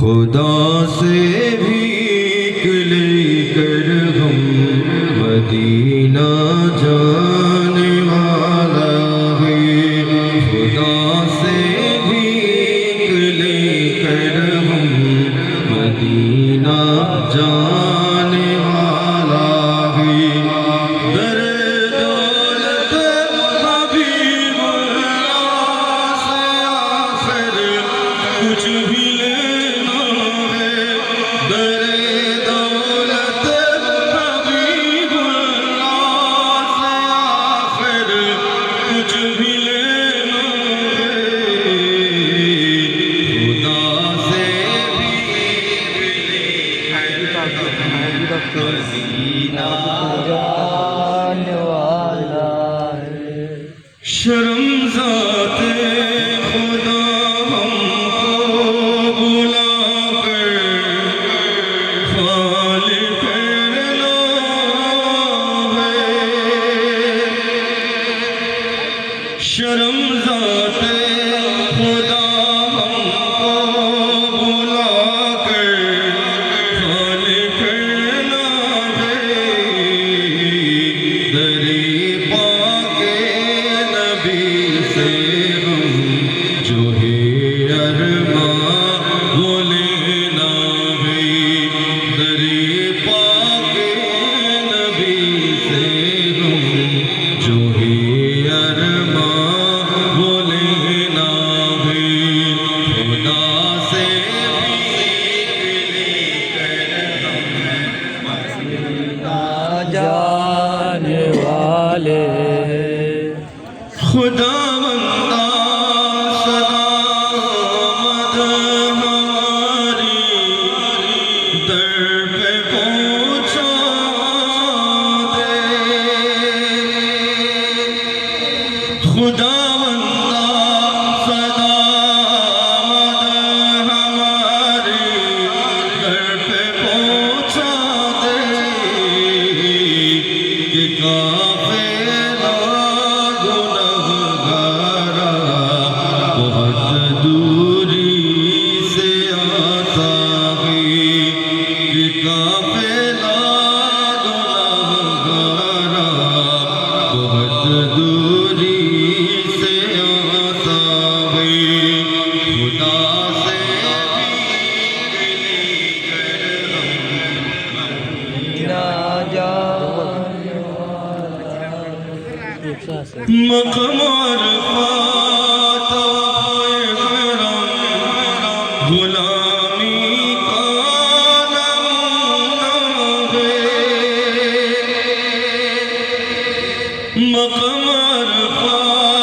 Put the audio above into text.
خدا سے بھیک لے کر ہم مدینہ جانے والا ہے، خدا سے بھیک لے کر ہم مدینہ جانے والا ہے، در دولت حبیب اللہ سے آخر کچھ بھی لینا ہے، در دولت حبیب اللہ سے آخر کچھ بھی لینا ہے، خدا سے مدینہ جانے والا ہے۔ شرم ذات خدا ہم کو بلا کر خالق کرنا ہے، شرم ذات خدا ہم کو بلا کر خالق کرنا ہے، دری پاک نبی سے ہم جو ہے ارماں وہ لینا ہے، دری پاک نبی سے ہم جو ہے ارماں وہ لینا ہے، خدا سے جانے والے خدا بندہ صدا آمد ہماری در پہ پہنچا دے، خدا بندہ صدا آمد ہماری در پہ پہنچا دے، کہ قافلہ گنہگارا بہت دوری سے آتا ہے، کہ قافلہ گنہگارا بہت دوری سے آتا ہے، خدا سے نہ جانے مقام عرفات کرم غلامی کا نمونہ ہے، مقام عرفات